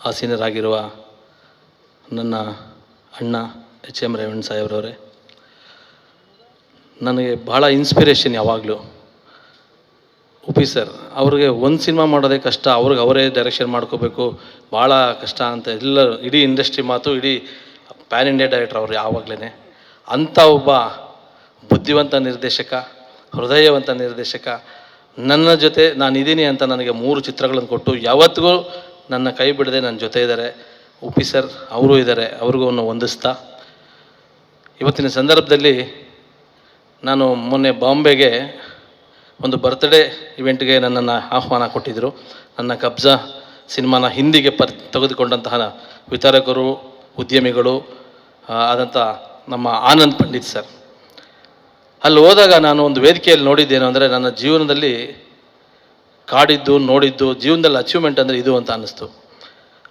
ಆಸೀನರಾಗಿರುವ ನನ್ನ ಅಣ್ಣ H M Revanna ಸಾಹೇಬ್ರವರೇ, ನನಗೆ ಭಾಳ ಇನ್ಸ್ಪಿರೇಷನ್ ಯಾವಾಗಲೂ. ಉಪಿ ಸರ್ ಅವ್ರಿಗೆ ಒಂದು ಸಿನಿಮಾ ಮಾಡೋದೇ ಕಷ್ಟ, ಅವ್ರಿಗೆ ಅವರೇ ಡೈರೆಕ್ಷನ್ ಮಾಡ್ಕೋಬೇಕು, ಭಾಳ ಕಷ್ಟ ಅಂತ ಎಲ್ಲ ಇಡೀ ಇಂಡಸ್ಟ್ರಿ ಮಾತು, ಇಡೀ ಪ್ಯಾನ್ ಇಂಡಿಯಾ ಡೈರೆಕ್ಟರ್ ಅವರು ಯಾವಾಗಲೇ. ಅಂಥ ಒಬ್ಬ ಬುದ್ಧಿವಂತ ನಿರ್ದೇಶಕ, ಹೃದಯವಂತ ನಿರ್ದೇಶಕ ನನ್ನ ಜೊತೆ ನಾನಿದ್ದೀನಿ ಅಂತ ನನಗೆ 3 ಚಿತ್ರಗಳನ್ನು ಕೊಟ್ಟು ಯಾವತ್ತಿಗೂ ನನ್ನ ಕೈ ಬಿಡದೆ ನನ್ನ ಜೊತೆ ಇದ್ದಾರೆ. ಉಪಿ ಸರ್ ಅವರು ಇದ್ದಾರೆ, ಅವ್ರಿಗೂ ಹೊಂದಿಸ್ತಾ ಇವತ್ತಿನ ಸಂದರ್ಭದಲ್ಲಿ ನಾನು ಮೊನ್ನೆ ಬಾಂಬೆಗೆ ಒಂದು ಬರ್ತ್ಡೇ ಇವೆಂಟ್ಗೆ ನನ್ನನ್ನು ಆಹ್ವಾನ ಕೊಟ್ಟಿದ್ದರು. ನನ್ನ ಕಬ್ಜಾ ಸಿನಿಮಾನ ಹಿಂದಿಗೆ ತೆಗೆದುಕೊಂಡಂತಹ ವಿತರಕರು, ಉದ್ಯಮಿಗಳು ಆದಂಥ ನಮ್ಮ ಆನಂದ್ ಪಂಡಿತ್ ಸರ್. ಅಲ್ಲಿ ಹೋದಾಗ ನಾನು ಒಂದು ವೇದಿಕೆಯಲ್ಲಿ ನೋಡಿದ್ದೇನು ಅಂದರೆ, ನನ್ನ ಜೀವನದಲ್ಲಿ ಕಾಡಿದ್ದು ನೋಡಿದ್ದು ಜೀವನದಲ್ಲಿ ಅಚೀವ್ಮೆಂಟ್ ಅಂದರೆ ಇದು ಅಂತ ಅನ್ನಿಸ್ತು.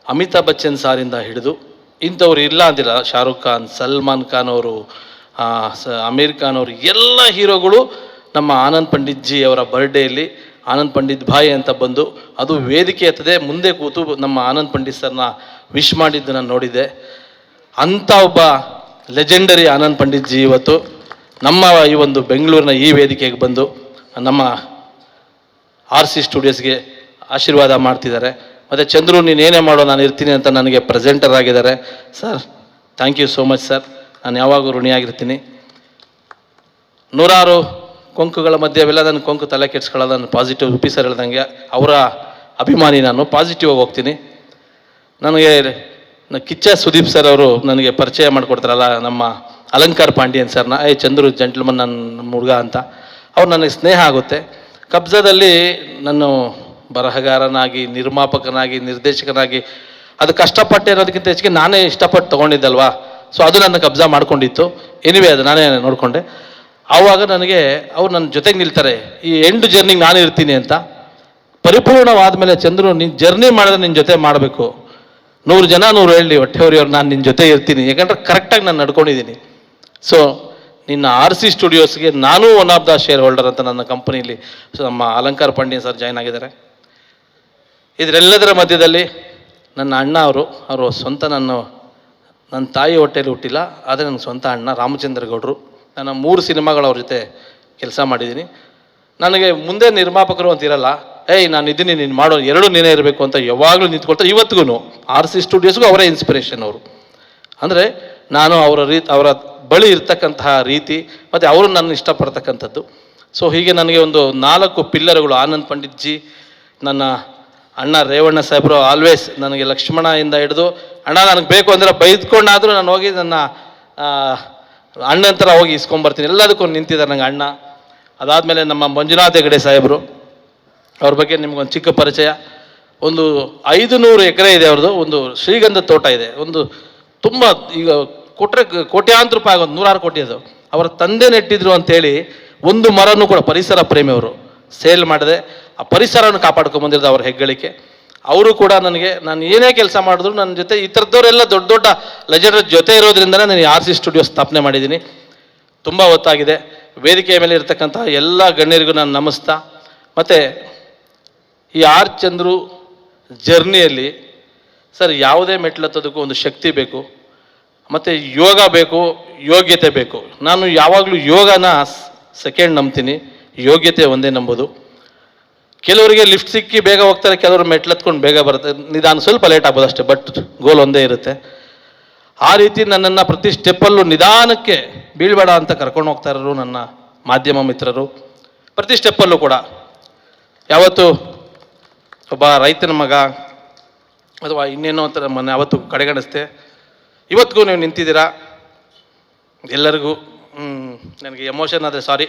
ಅಮಿತಾಬ್ ಬಚ್ಚನ್ ಸಾರಿಂದ ಹಿಡಿದು ಇಂಥವ್ರು ಇಲ್ಲ ಅಂದಿಲ್ಲ, ಶಾರುಖ್ ಖಾನ್, ಸಲ್ಮಾನ್ ಖಾನ್ ಅವರು, ಅಮೀರ್ ಖಾನ್ ಅವರು, ಎಲ್ಲ ಹೀರೋಗಳು ನಮ್ಮ ಆನಂದ್ ಪಂಡಿತ್ ಜಿ ಅವರ ಬರ್ಡೇಯಲ್ಲಿ ಆನಂದ್ ಪಂಡಿತ್ ಭಾಯ್ ಅಂತ ಬಂದು ಅದು ವೇದಿಕೆ ಎತ್ತದೆ ಮುಂದೆ ಕೂತು ನಮ್ಮ ಆನಂದ್ ಪಂಡಿತ್ ಸರ್ನ ವಿಶ್ ಮಾಡಿದ್ದು ನಾನು ನೋಡಿದ್ದೆ. ಅಂಥ ಒಬ್ಬ ಲೆಜೆಂಡರಿ ಆನಂದ್ ಪಂಡಿತ್ ಜಿ ಇವತ್ತು ನಮ್ಮ ಈ ಒಂದು ಬೆಂಗಳೂರಿನ ಈ ವೇದಿಕೆಗೆ ಬಂದು ನಮ್ಮ RC ಸ್ಟುಡಿಯೋಸ್ಗೆ ಆಶೀರ್ವಾದ ಮಾಡ್ತಿದ್ದಾರೆ. ಮತ್ತು ಚಂದ್ರು ನೀನು ಏನೇ ಮಾಡೋ ನಾನು ಇರ್ತೀನಿ ಅಂತ ನನಗೆ ಪ್ರೆಸೆಂಟರ್ ಆಗಿದ್ದಾರೆ. Sir thank you so much sir, ನಾನು ಯಾವಾಗೂ ಋಣಿಯಾಗಿರ್ತೀನಿ. ನೂರಾರು ಕೊಂಕುಗಳ ಮಧ್ಯೆ ಅವೆಲ್ಲ ನನ್ನ ಕೊಂಕು ತಲೆ ಕೆಡ್ಸ್ಕೊಳ್ಳೋದು, ನಾನು ಪಾಸಿಟಿವ್ ಉಪಿ ಸರ್ ಹೇಳ್ದಂಗೆ ಅವರ ಅಭಿಮಾನಿ, ನಾನು ಪಾಸಿಟಿವ್ ಆಗಿ ಹೋಗ್ತೀನಿ. ನನಗೆ ಕಿಚ್ಚ ಸುದೀಪ್ ಸರ್ ಅವರು ನನಗೆ ಪರಿಚಯ ಮಾಡಿಕೊಡ್ತಾರಲ್ಲ, ನಮ್ಮ ಅಲಂಕಾರ್ ಪಾಂಡ್ಯನ್ ಸರ್ನ, ಚಂದ್ರು ಜೆಂಟ್ಲ್ಮನ್ ನಮ್ಮ ಹುಡುಗ ಅಂತ, ಅವ್ರು ನನಗೆ ಸ್ನೇಹ ಆಗುತ್ತೆ. ಕಬ್ಜಾದಲ್ಲಿ ನಾನು ಬರಹಗಾರನಾಗಿ, ನಿರ್ಮಾಪಕನಾಗಿ, ನಿರ್ದೇಶಕನಾಗಿ ಅದು ಕಷ್ಟಪಟ್ಟೆ ಅನ್ನೋದಕ್ಕಿಂತ ಹೆಚ್ಚಿಗೆ ನಾನೇ ಇಷ್ಟಪಟ್ಟು ತೊಗೊಂಡಿದ್ದಲ್ವಾ, ಸೊ ಅದು ನನ್ನ ಕಬ್ಜಾ ಮಾಡ್ಕೊಂಡಿತ್ತು. ಎನಿವೇ ಅದು ನಾನೇ ನೋಡಿಕೊಂಡೆ. ಆವಾಗ ನನಗೆ ಅವ್ರು ನನ್ನ ಜೊತೆಗೆ ನಿಲ್ತಾರೆ, ಈ ಎಂಡ್ ಜರ್ನಿಗೆ ನಾನು ಇರ್ತೀನಿ ಅಂತ. ಪರಿಪೂರ್ಣವಾದ ಮೇಲೆ ಚಂದ್ರು ನೀನು ಜರ್ನಿ ಮಾಡಿದ್ರೆ ನಿನ್ನ ಜೊತೆ ಮಾಡಬೇಕು, 100 ಜನ 100 ಹೇಳಿ ಹೊಟ್ಟೆವರಿಯವ್ರು, ನಾನು ನಿನ್ನ ಜೊತೆ ಇರ್ತೀನಿ, ಯಾಕಂದ್ರೆ ಕರೆಕ್ಟಾಗಿ ನಾನು ನಡ್ಕೊಂಡಿದ್ದೀನಿ. ಸೊ ನಿನ್ನ RC ಸ್ಟುಡಿಯೋಸ್ಗೆ ನಾನು one of the share holder ಅಂತ ನನ್ನ ಕಂಪನಿಲಿ ನಮ್ಮ ಅಲಂಕಾರ್ ಪಾಂಡ್ಯನ್ ಸರ್ ಜಾಯ್ನ್ ಆಗಿದ್ದಾರೆ. ಇದರೆಲ್ಲದರ ಮಧ್ಯದಲ್ಲಿ ನನ್ನ ಅಣ್ಣ ಅವರು ಸ್ವಂತ ನನ್ನ ತಾಯಿ ಹೊಟ್ಟೆಯಲ್ಲಿ ಹುಟ್ಟಿಲ್ಲ, ಆದರೆ ನನ್ನ ಸ್ವಂತ ಅಣ್ಣ ರಾಮಚಂದ್ರ ಗೌಡರು. ನಾನು 3 ಸಿನಿಮಾಗಳು ಅವ್ರ ಜೊತೆ ಕೆಲಸ ಮಾಡಿದ್ದೀನಿ. ನನಗೆ ಮುಂದೆ ನಿರ್ಮಾಪಕರು ಅಂತ ಇರಲ್ಲ, ನಾನು ಇದ್ದೀನಿ ನೀನು ಮಾಡೋ, 2 ನೀನೇ ಇರಬೇಕು ಅಂತ ಯಾವಾಗಲೂ ನಿಂತ್ಕೊಳ್ತಾರೆ. ಇವತ್ತಿಗೂ RC ಸ್ಟುಡಿಯೋಸ್ಗೂ ಅವರೇ ಇನ್ಸ್ಪಿರೇಷನ್ ಅವರು. ಅಂದರೆ ನಾನು ಅವರ ಬಳಿ ಇರ್ತಕ್ಕಂತಹ ರೀತಿ ಮತ್ತು ಅವರು ನನ್ನ ಇಷ್ಟಪಡ್ತಕ್ಕಂಥದ್ದು. ಸೊ ಹೀಗೆ ನನಗೆ ಒಂದು 4 ಪಿಲ್ಲರ್ಗಳು, ಆನಂದ್ ಪಂಡಿತ್ ಜಿ, ನನ್ನ ಅಣ್ಣ ರೇವಣ್ಣ ಸಾಹೇಬರು ಆಲ್ವೇಸ್ ನನಗೆ ಲಕ್ಷ್ಮಣದಿಂದ ಹಿಡಿದು, ಅಣ್ಣ ನನಗೆ ಬೇಕು ಅಂದರೆ ಬೈದ್ಕೊಂಡಾದರೂ ನಾನು ಹೋಗಿ ನನ್ನ ಅಣ್ಣನ ಥರ ಹೋಗಿ ಇಸ್ಕೊಂಬರ್ತೀನಿ, ಎಲ್ಲದಕ್ಕೂ ನಿಂತಿದ್ದಾರೆ ನನಗೆ ಅಣ್ಣ. ಅದಾದಮೇಲೆ ನಮ್ಮ ಮಂಜುನಾಥ್ ಹೆಗಡೆ ಸಾಹೇಬರು, ಅವ್ರ ಬಗ್ಗೆ ನಿಮ್ಗೊಂದು ಚಿಕ್ಕ ಪರಿಚಯ. ಒಂದು 500 ಎಕರೆ ಇದೆ ಅವ್ರದ್ದು, ಒಂದು ಶ್ರೀಗಂಧ ತೋಟ ಇದೆ, ಒಂದು ತುಂಬ ಈಗ ಕೊಟ್ಟರೆ ಕೋಟ್ಯಾಂತರ ರೂಪಾಯಿ ಆಗೋದು, 106 ಕೋಟಿ ಅದು ಅವರ ತಂದೆ ನೆಟ್ಟಿದ್ರು ಅಂತೇಳಿ. ಒಂದು ಮರನೂ ಕೂಡ ಪರಿಸರ ಪ್ರೇಮಿ ಅವರು, ಸೇಲ್ ಮಾಡದೆ ಆ ಪರಿಸರವನ್ನು ಕಾಪಾಡ್ಕೊಂಬಂದಿರೋದು ಅವ್ರ ಹೆಗ್ಗಳಿಕೆ. ಅವರು ಕೂಡ ನನಗೆ, ನಾನು ಏನೇ ಕೆಲಸ ಮಾಡಿದ್ರು ನನ್ನ ಜೊತೆ ಈ ಥರದವರೆಲ್ಲ ದೊಡ್ಡ ದೊಡ್ಡ ಲೆಜೆಂಡರ್ ಜೊತೆ ಇರೋದ್ರಿಂದನೇ ನಾನು RC ಸ್ಟುಡಿಯೋ ಸ್ಥಾಪನೆ ಮಾಡಿದ್ದೀನಿ. ತುಂಬ ಹೊತ್ತಾಗಿದೆ. ವೇದಿಕೆಯ ಮೇಲೆ ಇರ್ತಕ್ಕಂಥ ಎಲ್ಲ ಗಣ್ಯರಿಗೂ ನಾನು ನಮಿಸ್ತಾ, ಮತ್ತು ಈ ಚಂದ್ರು ಜರ್ನಿಯಲ್ಲಿ ಸರ್ ಯಾವುದೇ ಮೆಟ್ಲತ್ತೋದಕ್ಕೂ ಒಂದು ಶಕ್ತಿ ಬೇಕು, ಮತ್ತು ಯೋಗ ಬೇಕು, ಯೋಗ್ಯತೆ ಬೇಕು. ನಾನು ಯಾವಾಗಲೂ ಯೋಗನ ಸೆಕೆಂಡ್ ನಂಬ್ತೀನಿ, ಯೋಗ್ಯತೆ ಒಂದೇ ನಂಬೋದು. ಕೆಲವರಿಗೆ ಲಿಫ್ಟ್ ಸಿಕ್ಕಿ ಬೇಗ ಹೋಗ್ತಾರೆ, ಕೆಲವರು ಮೆಟ್ಲತ್ಕೊಂಡು ಬೇಗ ಬರುತ್ತೆ, ನಿಧಾನ ಸ್ವಲ್ಪ ಲೇಟ್ ಆಗ್ಬೋದು ಅಷ್ಟೇ, ಬಟ್ ಗೋಲ್ ಒಂದೇ ಇರುತ್ತೆ. ಆ ರೀತಿ ನನ್ನನ್ನು ಪ್ರತಿ ಸ್ಟೆಪ್ಪಲ್ಲೂ ನಿಧಾನಕ್ಕೆ ಬೀಳ್ಬೇಡ ಅಂತ ಕರ್ಕೊಂಡು ಹೋಗ್ತಾ ಇರೋರು ನನ್ನ ಮಾಧ್ಯಮ ಮಿತ್ರರು. ಪ್ರತಿ ಸ್ಟೆಪ್ಪಲ್ಲೂ ಕೂಡ ಯಾವತ್ತು ಒಬ್ಬ ರೈತನ ಮಗ ಅಥವಾ ಇನ್ನೇನೋ ಅಂತ ಮೊನ್ನೆ ಯಾವತ್ತು ಕಡೆಗಣಿಸ್ತೆ, ಇವತ್ತಿಗೂ ನೀವು ನಿಂತಿದ್ದೀರಾ. ಎಲ್ಲರಿಗೂ ನನಗೆ ಎಮೋಷನ್ ಆದರೆ ಸಾರಿ,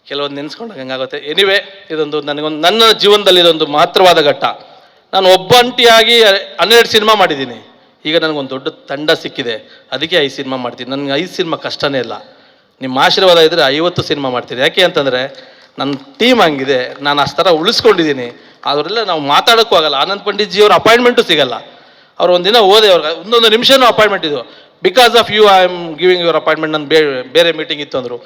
ಕೆಲವೊಂದು ನೆನೆಸ್ಕೊಂಡಾಗ ಹಂಗಾಗುತ್ತೆ. ಎನಿವೇ ಇದೊಂದು ನನ್ನ ಜೀವನದಲ್ಲಿ ಇದೊಂದು ಮಹತ್ತರವಾದ ಘಟ್ಟ. ನಾನು ಒಬ್ಬಂಟಿಯಾಗಿ 12 ಸಿನಿಮಾ ಮಾಡಿದ್ದೀನಿ. ಈಗ ನನಗೊಂದು ದೊಡ್ಡ ತಂಡ ಸಿಕ್ಕಿದೆ, ಅದಕ್ಕೆ 5 ಸಿನಿಮಾ ಮಾಡ್ತೀನಿ. ನನಗೆ 5 ಸಿನಿಮಾ ಕಷ್ಟನೇ ಇಲ್ಲ. ನಿಮ್ಮ ಆಶೀರ್ವಾದ ಇದ್ದರೆ 50 ಸಿನಿಮಾ ಮಾಡ್ತೀನಿ. ಯಾಕೆ ಅಂತಂದರೆ ನನ್ನ ಟೀಮ್ ಹಂಗಿದೆ, ನಾನು ಅಷ್ಟು ಥರ ಉಳಿಸ್ಕೊಂಡಿದ್ದೀನಿ. ಅವರೆಲ್ಲ ನಾವು ಮಾತಾಡೋಕ್ಕೂ ಆಗಲ್ಲ. ಆನಂದ್ ಪಂಡಿತ್ ಜಿ ಅವ್ರ ಅಪಾಯಿಂಟ್ಮೆಂಟು ಸಿಗಲ್ಲ. ಅವ್ರು ಒಂದಿನ ಓದೆ, ಅವ್ರಿಗೆ ಒಂದೊಂದು ನಿಮಿಷನೂ ಅಪಾಯಿಂಟ್ಮೆಂಟ್ ಇದು. Because of you I am giving your appointment. ನನ್ನ ಬೇರೆ ಮೀಟಿಂಗ್ ಇತ್ತು ಅಂದರು.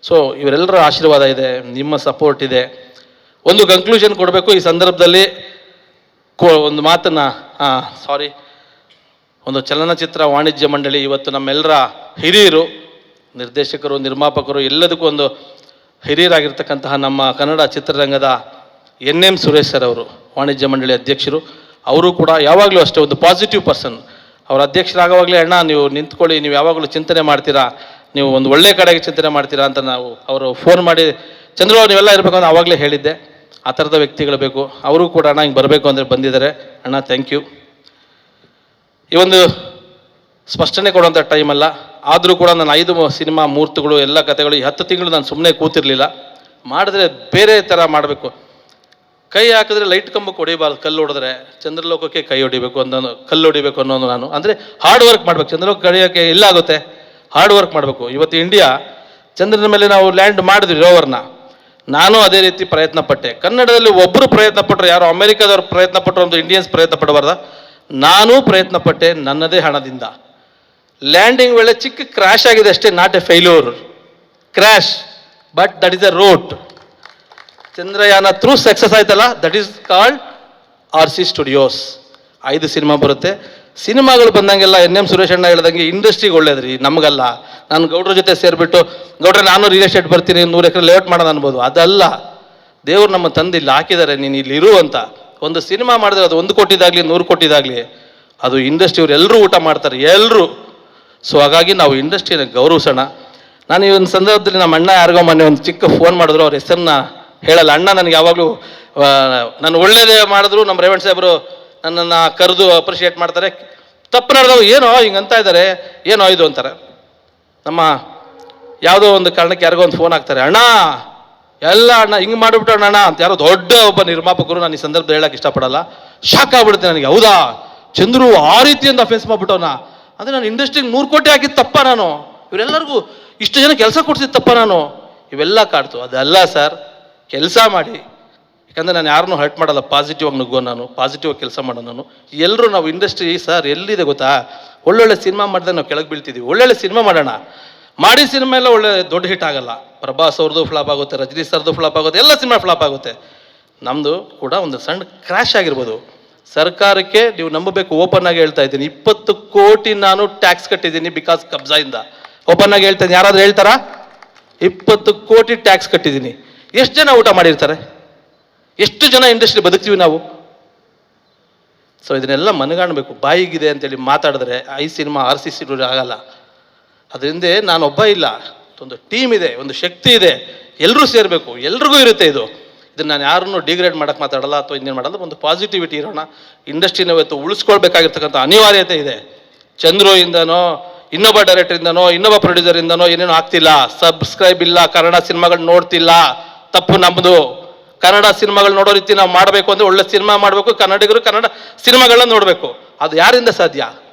ಸೊ ಇವರೆಲ್ಲರ ಆಶೀರ್ವಾದ ಇದೆ, ನಿಮ್ಮ ಸಪೋರ್ಟ್ ಇದೆ. ಒಂದು ಕನ್ಕ್ಲೂಷನ್ ಕೊಡಬೇಕು ಈ ಸಂದರ್ಭದಲ್ಲಿ. ಒಂದು ಮಾತನ್ನು ಸಾರಿ, ಒಂದು ಚಲನಚಿತ್ರ ವಾಣಿಜ್ಯ ಮಂಡಳಿ ಇವತ್ತು ನಮ್ಮೆಲ್ಲರ ಹಿರಿಯರು, ನಿರ್ದೇಶಕರು, ನಿರ್ಮಾಪಕರು, ಎಲ್ಲದಕ್ಕೂ ಒಂದು ಹಿರಿಯರಾಗಿರ್ತಕ್ಕಂತಹ ನಮ್ಮ ಕನ್ನಡ ಚಿತ್ರರಂಗದ ಎನ್ ಸುರೇಶ್ ಸರ್ ಅವರು ವಾಣಿಜ್ಯ ಮಂಡಳಿ ಅಧ್ಯಕ್ಷರು. ಅವರು ಕೂಡ ಯಾವಾಗಲೂ ಅಷ್ಟೇ ಒಂದು ಪಾಸಿಟಿವ್ ಪರ್ಸನ್. ಅವ್ರ ಅಧ್ಯಕ್ಷರಾಗುವಾಗಲೇ ಅಣ್ಣ ನೀವು ನಿಂತ್ಕೊಳ್ಳಿ, ನೀವು ಯಾವಾಗಲೂ ಚಿಂತನೆ ಮಾಡ್ತೀರಾ, ನೀವು ಒಂದು ಒಳ್ಳೆ ಕಡೆಗೆ ಚಿಂತನೆ ಮಾಡ್ತೀರಾ ಅಂತ ನಾವು ಅವರು ಫೋನ್ ಮಾಡಿ ಚಂದ್ರು ನೀವೆಲ್ಲ ಇರಬೇಕು ಅಂತ ಆವಾಗಲೇ ಹೇಳಿದ್ದೆ. ಆ ಥರದ ವ್ಯಕ್ತಿಗಳು ಬೇಕು. ಅವರು ಕೂಡ ಅಣ್ಣ ಹಿಂಗೆ ಬರಬೇಕು ಅಂದರೆ ಬಂದಿದ್ದಾರೆ. ಅಣ್ಣ ಥ್ಯಾಂಕ್ ಯು. ಈ ಒಂದು ಸ್ಪಷ್ಟನೆ ಕೊಡುವಂಥ ಟೈಮ್ ಅಲ್ಲ, ಆದರೂ ಕೂಡ ನಾನು 5 ಸಿನಿಮಾ ಮೂರ್ತುಗಳು ಎಲ್ಲ ಕಥೆಗಳು ಈ 10 ತಿಂಗಳು ನಾನು ಸುಮ್ಮನೆ ಕೂತಿರ್ಲಿಲ್ಲ. ಮಾಡಿದ್ರೆ ಬೇರೆ ಥರ ಮಾಡಬೇಕು. ಕೈ ಹಾಕಿದ್ರೆ ಲೈಟ್ ಕಂಬಕ್ಕೆ ಹೊಡಿಬಾರ್ದು, ಕಲ್ಲು ಹೊಡೆದ್ರೆ ಚಂದ್ರಲೋಕಕ್ಕೆ ಕೈ ಹೊಡಿಬೇಕು ಅನ್ನೋ, ಕಲ್ಲು ಹೊಡಿಬೇಕು ಅನ್ನೋದು ನಾನು. ಅಂದರೆ ಹಾರ್ಡ್ ವರ್ಕ್ ಮಾಡಬೇಕು. ಚಂದ್ರಲೋಕ ಕಡಿಯೋಕ್ಕೆ ಎಲ್ಲ ಆಗುತ್ತೆ, ಹಾರ್ಡ್ ವರ್ಕ್ ಮಾಡಬೇಕು. ಇವತ್ತು ಇಂಡಿಯಾ ಚಂದ್ರನ ಮೇಲೆ ನಾವು ಲ್ಯಾಂಡ್ ಮಾಡಿದ್ವಿ ರೋವರ್ನ. ನಾನು ಅದೇ ರೀತಿ ಪ್ರಯತ್ನ ಪಟ್ಟೆ. ಕನ್ನಡದಲ್ಲಿ ಒಬ್ಬರು ಪ್ರಯತ್ನ ಪಟ್ಟರು, ಯಾರು ಅಮೆರಿಕಾದವ್ರು ಪ್ರಯತ್ನ ಪಟ್ಟರು ಒಂದು ಇಂಡಿಯನ್ಸ್ ಪ್ರಯತ್ನ ಪಡಬಾರ್ದ? ನಾನೂ ಪ್ರಯತ್ನ ಪಟ್ಟೆ ನನ್ನದೇ ಹಣದಿಂದ. ಲ್ಯಾಂಡಿಂಗ್ ವೇಳೆ ಚಿಕ್ಕ ಕ್ರ್ಯಾಶ್ ಆಗಿದೆ ಅಷ್ಟೇ, not a failure, crash, but that is a route. Chandrayaan through success ಆಯ್ತಲ್ಲ, that is called RC studios. 5 cinema ಬರುತ್ತೆ. ಸಿನಿಮಾಗಳು ಬಂದಂಗೆಲ್ಲ ಸುರೇಶ್ ಅಣ್ಣ ಹೇಳ್ದಂಗೆ ಇಂಡಸ್ಟ್ರಿಗೆ ಒಳ್ಳೇದ್ರಿ, ನಮಗಲ್ಲ. ನಾನು ಗೌಡ್ರ ಜೊತೆ ಸೇರಿಬಿಟ್ಟು ಗೌಡ್ರೆ ನಾನು ರಿಯಲ್ ಎಸ್ಟೇಟ್ ಬರ್ತೀನಿ 100 ಎಕರೆ ಲೇಔಟ್ ಮಾಡೋದು ಅನ್ಬೋದು. ಅದಲ್ಲ, ದೇವ್ರು ನಮ್ಮ ತಂದೆ ಇಲ್ಲಿ ಹಾಕಿದ್ದಾರೆ, ನೀನು ಇಲ್ಲಿ ಇರು ಅಂತ. ಒಂದು ಸಿನಿಮಾ ಮಾಡಿದ್ರೆ ಅದು 1 ಕೋಟಿದಾಗಲಿ 100 ಕೋಟಿದಾಗಲಿ ಅದು ಇಂಡಸ್ಟ್ರಿಯವ್ರು ಎಲ್ಲರೂ ಊಟ ಮಾಡ್ತಾರೆ, ಎಲ್ಲರೂ. ಸೊ ಹಾಗಾಗಿ ನಾವು ಇಂಡಸ್ಟ್ರಿನ ಗೌರವಿಸೋಣ. ನಾನು ಈ ಒಂದು ಸಂದರ್ಭದಲ್ಲಿ ನಮ್ಮ ಅಣ್ಣ ಯಾರಿಗೋ ಮೊನ್ನೆ ಒಂದು ಚಿಕ್ಕ ಫೋನ್ ಮಾಡಿದ್ರು, ಅವ್ರ ಹೆಸರನ್ನ ಹೇಳಲ್ಲ. ಅಣ್ಣ ನನಗೆ ಯಾವಾಗಲೂ ನಾನು ಒಳ್ಳೇದೇ ಮಾಡಿದ್ರು ನಮ್ಮ ರೇವಣ್ ಸಾಹೇಬರು ನನ್ನನ್ನು ಕರೆದು ಅಪ್ರಿಷಿಯೇಟ್ ಮಾಡ್ತಾರೆ. ತಪ್ಪು ನಡೆದವು ಏನೋ ಹಿಂಗಂತ ಇದ್ದಾರೆ, ಏನೋ ಇದು ಅಂತಾರೆ. ನಮ್ಮ ಯಾವುದೋ ಒಂದು ಕಾರಣಕ್ಕೆ ಯಾರಿಗೋ ಒಂದು ಫೋನ್ ಹಾಕ್ತಾರೆ, ಅಣ್ಣ ಎಲ್ಲ ಅಣ್ಣ ಹಿಂಗೆ ಮಾಡಿಬಿಟ್ಟೋಣ ಅಣ್ಣ ಅಂತ. ಯಾರೋ ದೊಡ್ಡ ಒಬ್ಬ ನಿರ್ಮಾಪಕರು, ನಾನು ಈ ಸಂದರ್ಭದಲ್ಲಿ ಹೇಳಕ್ಕೆ ಇಷ್ಟಪಡಲ್ಲ, ಶಾಕ್ ಆಗ್ಬಿಡುತ್ತೆ ನನಗೆ. ಹೌದಾ ಚಂದ್ರು ಆ ರೀತಿಯಿಂದ ಅಫೆನ್ಸ್ ಮಾಡ್ಬಿಟ್ಟವನ? ಅಂದರೆ ನಾನು ಇಂಡಸ್ಟ್ರಿಗೆ 100 ಕೋಟಿ ಹಾಕಿದ್ದು ತಪ್ಪ, ನಾನು ಇವರೆಲ್ಲರಿಗೂ ಇಷ್ಟು ಜನ ಕೆಲಸ ಕೊಡ್ಸಿದ್ದು ತಪ್ಪ, ನಾನು ಇವೆಲ್ಲ ಕಾಡ್ತು. ಅದಲ್ಲ ಸರ್, ಕೆಲಸ ಮಾಡಿ. ಯಾಕಂದರೆ ನಾನು ಯಾರನ್ನೂ ಹರ್ಟ್ ಮಾಡಲ್ಲ, ಪಾಸಿಟಿವ್ ಆಗಿ ನುಗ್ಗೋ, ನಾನು ಪಾಸಿಟಿವ್ ಆಗಿ ಕೆಲಸ ಮಾಡೋ. ನಾನು ಎಲ್ಲರೂ ನಾವು ಇಂಡಸ್ಟ್ರಿ ಸರ್ ಎಲ್ಲಿದೆ ಗೊತ್ತಾ? ಒಳ್ಳೊಳ್ಳೆ ಸಿನಿಮಾ ಮಾಡಿದ್ರೆ ನಾವು ಕೆಳಗೆ ಬೀಳ್ತಿದ್ದೀವಿ. ಒಳ್ಳೊಳ್ಳೆ ಸಿನಿಮಾ ಮಾಡೋಣ, ಮಾಡಿ ಸಿನಿಮಾ ಎಲ್ಲ ಒಳ್ಳೆ ದೊಡ್ಡ ಹಿಟ್ ಆಗಲ್ಲ. ಪ್ರಭಾಸ್ ಅವ್ರದ್ದು ಫ್ಲಾಪ್ ಆಗುತ್ತೆ, ರಜನಿ ಸರ್ದು ಫ್ಲಾಪ್ ಆಗುತ್ತೆ, ಎಲ್ಲ ಸಿನಿಮಾ ಫ್ಲಾಪ್ ಆಗುತ್ತೆ. ನಮ್ಮದು ಕೂಡ ಒಂದು ಸಣ್ಣ ಕ್ರ್ಯಾಶ್ ಆಗಿರ್ಬೋದು. ಸರ್ಕಾರಕ್ಕೆ ನೀವು ನಂಬಬೇಕು, ಓಪನ್ ಆಗಿ ಹೇಳ್ತಾ ಇದ್ದೀನಿ, 20 ಕೋಟಿ ನಾನು ಟ್ಯಾಕ್ಸ್ ಕಟ್ಟಿದ್ದೀನಿ ಬಿಕಾಸ್ ಕಬ್ಜಾಯಿಂದ. ಓಪನ್ ಆಗಿ ಹೇಳ್ತಾ ಇದ್ದೀನಿ, ಯಾರಾದರೂ ಹೇಳ್ತಾರಾ? 20 ಕೋಟಿ ಟ್ಯಾಕ್ಸ್ ಕಟ್ಟಿದ್ದೀನಿ. ಎಷ್ಟು ಜನ ಊಟ ಮಾಡಿರ್ತಾರೆ? ಎಷ್ಟು ಜನ ಇಂಡಸ್ಟ್ರಿ ಬದುಕ್ತೀವಿ ನಾವು? ಸೊ ಇದನ್ನೆಲ್ಲ ಮನಗಾಣಬೇಕು. ಬಾಯಿಗಿದೆ ಅಂತೇಳಿ ಮಾತಾಡಿದ್ರೆ 5 ಸಿನಿಮಾ RC ಸ್ಟುಡಿಯೋ ಆಗಲ್ಲ. ಅದರಿಂದ ನಾನೊಬ್ಬ ಇಲ್ಲ, ಒಂದು ಟೀಮ್ ಇದೆ, ಒಂದು ಶಕ್ತಿ ಇದೆ, ಎಲ್ಲರೂ ಸೇರಬೇಕು, ಎಲ್ರಿಗೂ ಇರುತ್ತೆ ಇದು. ಇದನ್ನು ನಾನು ಯಾರನ್ನೂ ಡಿಗ್ರೇಡ್ ಮಾಡೋಕ್ಕೆ ಮಾತಾಡಲ್ಲ ಅಥವಾ ಇನ್ನೇನು ಮಾಡಲ್ಲ. ಒಂದು ಪಾಸಿಟಿವಿಟಿ ಇರೋಣ. ಇಂಡಸ್ಟ್ರಿನ ಇವತ್ತು ಉಳಿಸ್ಕೊಳ್ಬೇಕಾಗಿರ್ತಕ್ಕಂಥ ಅನಿವಾರ್ಯತೆ ಇದೆ. ಚಂದ್ರು ಇಂದನೋ, ಇನ್ನೊಬ್ಬ ಡೈರೆಕ್ಟರಿಂದನೋ, ಇನ್ನೊಬ್ಬ ಪ್ರೊಡ್ಯೂಸರಿಂದನೋ ಏನೇನೋ ಆಗ್ತಿಲ್ಲ. ಸಬ್ಸ್ಕ್ರೈಬ್ ಇಲ್ಲ, ಕನ್ನಡ ಸಿನಿಮಾಗಳು ನೋಡ್ತಿಲ್ಲ, ತಪ್ಪು ನಮ್ಮದು. ಕನ್ನಡ ಸಿನಿಮಾಗಳು ನೋಡೋ ರೀತಿ ನಾವು ಮಾಡಬೇಕು ಅಂದರೆ ಒಳ್ಳೆ ಸಿನಿಮಾ ಮಾಡಬೇಕು, ಕನ್ನಡಿಗರು ಕನ್ನಡ ಸಿನಿಮಾಗಳನ್ನ ನೋಡಬೇಕು. ಅದು ಯಾರಿಂದ ಸಾಧ್ಯ?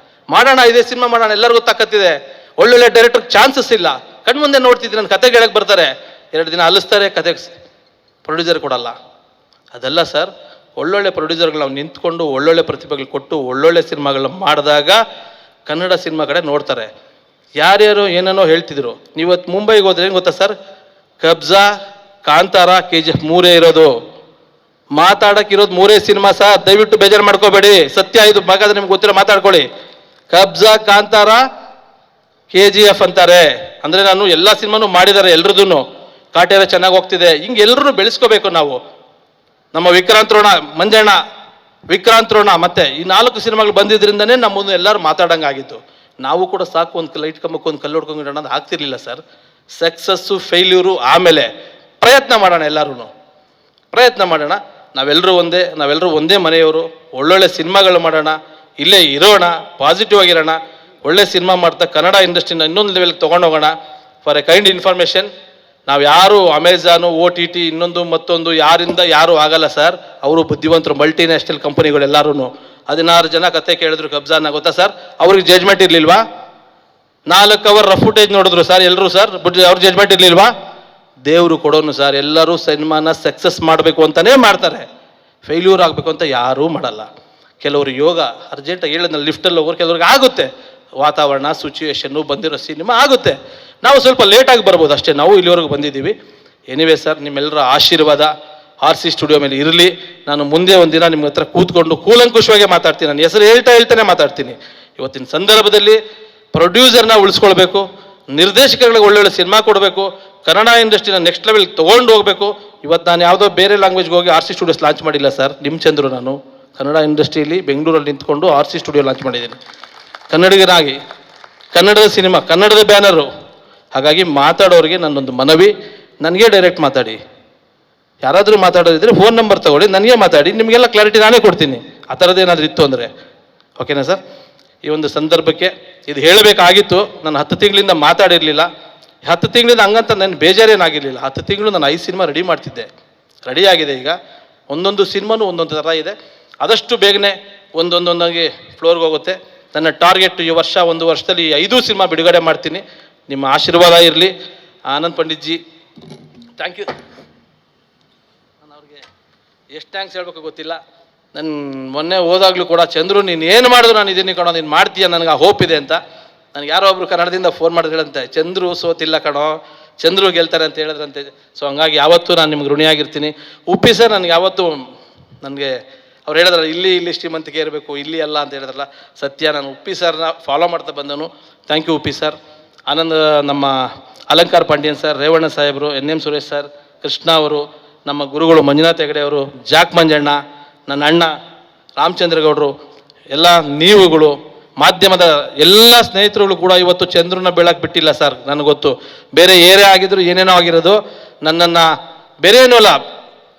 ಮಾಡೋಣ, ಇದೇ ಸಿನಿಮಾ ಮಾಡೋಣ, ಎಲ್ಲರಿಗೂ ತಾಕತ್ತಿದೆ. ಒಳ್ಳೊಳ್ಳೆ ಡೈರೆಕ್ಟರ್ ಚಾನ್ಸಸ್ ಇಲ್ಲ, ಕಣ್ಮುಂದೆ ನೋಡ್ತಿದ್ದೀನಿ. ನನ್ನ ಕತೆ ಹೇಳಕ್ಕೆ ಬರ್ತಾರೆ, 2 ದಿನ ಅಲಿಸ್ತಾರೆ, ಕತೆ ಪ್ರೊಡ್ಯೂಸರ್ ಕೊಡಲ್ಲ. ಅದಲ್ಲ ಸರ್, ಒಳ್ಳೊಳ್ಳೆ ಪ್ರೊಡ್ಯೂಸರ್ಗಳು ನಾವು ನಿಂತ್ಕೊಂಡು ಒಳ್ಳೊಳ್ಳೆ ಪ್ರತಿಭೆಗಳು ಕೊಟ್ಟು ಒಳ್ಳೊಳ್ಳೆ ಸಿನಿಮಾಗಳನ್ನ ಮಾಡಿದಾಗ ಕನ್ನಡ ಸಿನಿಮಾ ಕಡೆ ನೋಡ್ತಾರೆ. ಯಾರ್ಯಾರು ಏನೇನೋ ಹೇಳ್ತಿದ್ರು. ನೀವತ್ತು ಮುಂಬೈಗೆ ಹೋದ್ರೆ ಏನು ಗೊತ್ತಾ ಸರ್? ಕಬ್ಜಾ, ಕಾಂತಾರ, KGF 3 ಇರೋದು. ಮಾತಾಡಕ್ಕಿರೋದು 3 ಸಿನಿಮಾ ಸರ್, ದಯವಿಟ್ಟು ಬೇಜಾರು ಮಾಡ್ಕೋಬೇಡಿ. ಸತ್ಯ ಇದು, ಬೇಕಾದ್ರೆ ನಿಮ್ಗೆ ಗೊತ್ತಿರೋ ಮಾತಾಡ್ಕೊಳ್ಳಿ. ಕಬ್ಜಾ, ಕಾಂತಾರ, KGF ಅಂತಾರೆ. ಅಂದರೆ ನಾನು ಎಲ್ಲ ಸಿನಿಮಾನು ಮಾಡಿದ್ದಾರೆ, ಎಲ್ರದೂ ಕಾಟೇರ ಚೆನ್ನಾಗಿ ಹೋಗ್ತಿದೆ. ಹಿಂಗೆ ಎಲ್ಲರೂ ಬೆಳೆಸ್ಕೋಬೇಕು ನಾವು. ನಮ್ಮ ವಿಕ್ರಾಂತ್ ರೋಣ, ಮಂಜಣ್ಣ, ವಿಕ್ರಾಂತ್ ರೋಣ ಮತ್ತೆ ಈ 4 ಸಿನಿಮಾಗಳು ಬಂದಿದ್ರಿಂದನೇ ನಮ್ಮ ಮುಂದೆ ಎಲ್ಲರೂ ಮಾತಾಡಂಗಾಗಿತ್ತು. ನಾವು ಕೂಡ ಸಾಕು ಒಂದು ಲೈಟ್ ಕಂಬಕ್ಕೆ ಒಂದು ಕಲ್ಲು ಹೊಡ್ಕೊಂಡು ಅನ್ನೋದು ಆಗ್ತಿರ್ಲಿಲ್ಲ ಸರ್. ಸಕ್ಸಸ್ಸು ಫೇಲ್ಯೂರು ಆಮೇಲೆ. ಪ್ರಯತ್ನ ಮಾಡೋಣ, ಎಲ್ಲರೂ ಪ್ರಯತ್ನ ಮಾಡೋಣ. ನಾವೆಲ್ಲರೂ ಒಂದೇ ಮನೆಯವರು. ಒಳ್ಳೊಳ್ಳೆ ಸಿನಿಮಾಗಳು ಮಾಡೋಣ, ಇಲ್ಲೇ ಇರೋಣ, ಪಾಸಿಟಿವ್ ಆಗಿರೋಣ, ಒಳ್ಳೆ ಸಿನಿಮಾ ಮಾಡ್ತಾ ಕನ್ನಡ ಇಂಡಸ್ಟ್ರಿನ ಇನ್ನೊಂದು ಲೆವೆಲ್ಗೆ ತೊಗೊಂಡೋಗೋಣ. ಫಾರ್ ಎ ಕೈಂಡ್ ಇನ್ಫಾರ್ಮೇಷನ್, ನಾವು ಯಾರು ಅಮೆಝಾನು, OTT ಇನ್ನೊಂದು ಮತ್ತೊಂದು ಯಾರಿಂದ ಯಾರೂ ಆಗಲ್ಲ ಸರ್. ಅವರು ಬುದ್ಧಿವಂತರು, ಮಲ್ಟಿನ್ಯಾಷನಲ್ ಕಂಪನಿಗಳೆಲ್ಲರೂ. 16 ಜನ ಕತೆ ಕೇಳಿದ್ರು ಕಬ್ಜಾನ, ಗೊತ್ತಾ ಸರ್? ಅವ್ರಿಗೆ ಜಡ್ಜ್ಮೆಂಟ್ ಇರಲಿಲ್ವಾ? 4 ಅವರ್ ರಫ್ ಫುಟೇಜ್ ನೋಡಿದ್ರು ಸರ್ ಎಲ್ಲರೂ ಸರ್, ಅವ್ರ ಜಡ್ಜ್ಮೆಂಟ್ ಇರಲಿಲ್ವಾ? ದೇವರು ಕೊಡೋನು ಸರ್. ಎಲ್ಲರೂ ಸಿನಿಮಾನ ಸಕ್ಸಸ್ ಮಾಡಬೇಕು ಅಂತಲೇ ಮಾಡ್ತಾರೆ, ಫೇಲ್ಯೂರ್ ಆಗಬೇಕು ಅಂತ ಯಾರೂ ಮಾಡಲ್ಲ. ಕೆಲವರು ಯೋಗ ಅರ್ಜೆಂಟಾಗಿ ಹೇಳಿದ್ನಲ್ಲಿ ಲಿಫ್ಟಲ್ಲಿ ಹೋಗೋರು, ಕೆಲವ್ರಿಗೆ ಆಗುತ್ತೆ, ವಾತಾವರಣ ಸಿಚುವೇಶನ್ನು ಬಂದಿರೋ ಸಿನಿಮಾ ಆಗುತ್ತೆ. ನಾವು ಸ್ವಲ್ಪ ಲೇಟಾಗಿ ಬರ್ಬೋದು ಅಷ್ಟೇ, ನಾವು ಇಲ್ಲಿವರೆಗೂ ಬಂದಿದ್ದೀವಿ. ಎನಿವೇ ಸರ್, ನಿಮ್ಮೆಲ್ಲರ ಆಶೀರ್ವಾದ, RC ಸ್ಟುಡಿಯೋ ಮೇಲೆ ಇರಲಿ. ನಾನು ಮುಂದೆ ಒಂದಿನ ನಿಮ್ಮ ಹತ್ರ ಕೂತ್ಕೊಂಡು ಕೂಲಂಕುಷವಾಗಿ ಮಾತಾಡ್ತೀನಿ. ನನ್ನ ಹೆಸರು ಹೇಳ್ತಾನೆ ಮಾತಾಡ್ತೀನಿ. ಇವತ್ತಿನ ಸಂದರ್ಭದಲ್ಲಿ ಪ್ರೊಡ್ಯೂಸರ್ನ ಉಳಿಸ್ಕೊಳ್ಬೇಕು, ನಿರ್ದೇಶಕರಿಗೆ ಒಳ್ಳೊಳ್ಳೆ ಸಿನಿಮಾ ಕೊಡಬೇಕು, ಕನ್ನಡ ಇಂಡಸ್ಟ್ರಿನ ನೆಕ್ಸ್ಟ್ ಲೆವೆಲ್ ತೊಗೊಂಡು ಹೋಗಬೇಕು. ಇವತ್ತು ನಾನು ಯಾವುದೋ ಬೇರೆ ಲ್ಯಾಂಗ್ವೇಜ್ಗೆ ಹೋಗಿ RC ಸ್ಟುಡಿಯೋಸ್ ಲಾಂಚ್ ಮಾಡಿಲ್ಲ ಸರ್. ನಿಮ್ಮ ಚಂದ್ರು ನಾನು ಕನ್ನಡ ಇಂಡಸ್ಟ್ರಿಯಲ್ಲಿ ಬೆಂಗಳೂರಲ್ಲಿ ನಿಂತ್ಕೊಂಡು RC ಸ್ಟುಡಿಯೋ ಲಾಂಚ್ ಮಾಡಿದ್ದೀನಿ, ಕನ್ನಡಿಗನಾಗಿ. ಕನ್ನಡದ ಸಿನಿಮಾ, ಕನ್ನಡದ ಬ್ಯಾನರು. ಹಾಗಾಗಿ ಮಾತಾಡೋರಿಗೆ ನನ್ನೊಂದು ಮನವಿ, ನನಗೆ ಡೈರೆಕ್ಟ್ ಮಾತಾಡಿ. ಯಾರಾದರೂ ಮಾತಾಡೋದಿದ್ರೆ ಫೋನ್ ನಂಬರ್ ತಗೊಳ್ಳಿ, ನನಗೆ ಮಾತಾಡಿ, ನಿಮಗೆಲ್ಲ ಕ್ಲಾರಿಟಿ ನಾನೇ ಕೊಡ್ತೀನಿ. ಆ ಥರದ್ದೇನಾದರೂ ಇತ್ತು ಅಂದರೆ. ಓಕೆನಾ ಸರ್? ಈ ಒಂದು ಸಂದರ್ಭಕ್ಕೆ ಇದು ಹೇಳಬೇಕಾಗಿತ್ತು. ನಾನು 10 ತಿಂಗಳಿಂದ ಮಾತಾಡಿರಲಿಲ್ಲ. 10 ತಿಂಗಳಿಂದ ಹಂಗಂತ ನನ್ನ ಬೇಜಾರೇನಾಗಿರಲಿಲ್ಲ. 10 ತಿಂಗಳು ನಾನು 5 ಸಿನಿಮಾ ರೆಡಿ ಮಾಡ್ತಿದ್ದೆ. ರೆಡಿಯಾಗಿದೆ ಈಗ. ಒಂದೊಂದು ಸಿನಿಮಾನು ಒಂದೊಂದು ಥರ ಇದೆ. ಆದಷ್ಟು ಬೇಗನೆ ಒಂದೊಂದಾಗಿ ಫ್ಲೋರ್ಗೆ ಹೋಗುತ್ತೆ. ನನ್ನ ಟಾರ್ಗೆಟ್ ಈ ವರ್ಷ, 1 ವರ್ಷದಲ್ಲಿ 5 ಸಿನಿಮಾ ಬಿಡುಗಡೆ ಮಾಡ್ತೀನಿ. ನಿಮ್ಮ ಆಶೀರ್ವಾದ ಇರಲಿ. Anand Pandit ji, thank you. ನಾನು ಅವ್ರಿಗೆ ಎಷ್ಟು ಥ್ಯಾಂಕ್ಸ್ ಹೇಳ್ಬೇಕು ಗೊತ್ತಿಲ್ಲ. ನನ್ನ ಮೊನ್ನೆ ಹೋದಾಗಲೂ ಕೂಡ, ಚಂದ್ರು ನೀನು ಏನು ಮಾಡಿದ್ರು ನಾನು ಇದೀನಿ ಕಣೋ, ನೀನು ಮಾಡ್ತೀಯ, ನನಗೆ ಆ ಹೋಪ್ ಇದೆ ಅಂತ. ನನಗೆ ಯಾರೋ ಒಬ್ರು ಕನ್ನಡದಿಂದ ಫೋನ್ ಮಾಡಿದ್ರಂತೆ, ಚಂದ್ರು ಸೋತಿಲ್ಲ ಕಣೋ, ಚಂದ್ರು ಗೆಲ್ತಾರೆ ಅಂತ ಹೇಳಿದ್ರಂತೆ. ಸೊ ಹಂಗಾಗಿ ಯಾವತ್ತೂ ನಾನು ನಿಮ್ಗೆ ಋಣಿಯಾಗಿರ್ತೀನಿ. ಉಪ್ಪಿ ಸರ್ ನನಗೆ ಯಾವತ್ತೂ, ನನಗೆ ಅವ್ರು ಹೇಳಿದ್ರಲ್ಲ ಇಲ್ಲಿ ಶ್ರೀಮಂತಿಕೆ ಇರಬೇಕು, ಇಲ್ಲಿ ಅಲ್ಲ ಅಂತ ಹೇಳಿದ್ರಲ್ಲ, ಸತ್ಯ. ನಾನು ಉಪ್ಪಿ ಸರ್ನ ಫಾಲೋ ಮಾಡ್ತಾ ಬಂದನು. Thank you Uppi sir. Anand, ನಮ್ಮ ಅಲಂಕಾರ್ ಪಾಂಡ್ಯನ್ ಸರ್, ರೇವಣ್ಣ ಸಾಹೇಬರು, NM ಸುರೇಶ್ ಸರ್, ಕೃಷ್ಣ ಅವರು, ನಮ್ಮ ಗುರುಗಳು ಮಂಜುನಾಥ್ ಹೆಗಡೆ ಅವರು, ಜಾಕ್ ಮಂಜಣ್ಣ, ನನ್ನ ಅಣ್ಣ ರಾಮಚಂದ್ರಗೌಡರು, ಎಲ್ಲ ನೀವುಗಳು, ಮಾಧ್ಯಮದ ಎಲ್ಲ ಸ್ನೇಹಿತರುಗಳು ಕೂಡ ಇವತ್ತು ಚಂದ್ರನ ಬೆಳಕು ಬಿಟ್ಟಿಲ್ಲ ಸರ್. ನನಗೆ ಗೊತ್ತು, ಬೇರೆ ಏರೇ ಆಗಿದ್ರು ಏನೇನೋ ಆಗಿರೋದು, ನನ್ನನ್ನು ಬೇರೆ ಏನೂ ಅಲ್ಲ,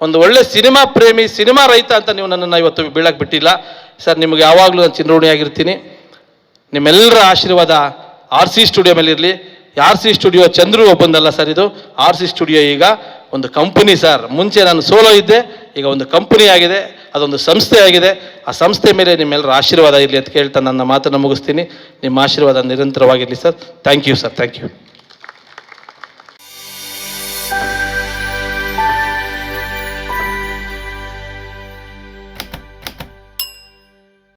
ಒಂದು ಒಳ್ಳೆ ಸಿನಿಮಾ ಪ್ರೇಮಿ, ಸಿನಿಮಾ ರೈತ ಅಂತ ನೀವು ನನ್ನನ್ನು ಇವತ್ತು ಬೀಳಕ್ಕೆ ಬಿಟ್ಟಿಲ್ಲ ಸರ್. ನಿಮಗೆ ಯಾವಾಗಲೂ ನಾನು ಚಿರಋಣಿಯಾಗಿರ್ತೀನಿ. ನಿಮ್ಮೆಲ್ಲರ ಆಶೀರ್ವಾದ RC ಸ್ಟುಡಿಯೋ ಮೇಲೆ ಇರಲಿ. RC ಸ್ಟುಡಿಯೋ ಚಂದ್ರು ಒಬ್ಬಂದಲ್ಲ ಸರ್, ಇದು RC ಸ್ಟುಡಿಯೋ ಈಗ ಒಂದು ಕಂಪನಿ ಸರ್. ಮುಂಚೆ ನಾನು ಸೋಲೋ ಇದ್ದೆ, ಈಗ ಒಂದು ಕಂಪನಿ ಆಗಿದೆ, ಅದೊಂದು ಸಂಸ್ಥೆ ಆಗಿದೆ. ಆ ಸಂಸ್ಥೆ ಮೇಲೆ ನಿಮ್ಮೆಲ್ಲರ ಆಶೀರ್ವಾದ ಇರಲಿ ಅಂತ ಕೇಳ್ತಾ ನನ್ನ ಮಾತನ್ನು ಮುಗಿಸ್ತೀನಿ. ನಿಮ್ಮ ಆಶೀರ್ವಾದ ನಿರಂತರವಾಗಿರಲಿ sir. Thank you sir, thank you.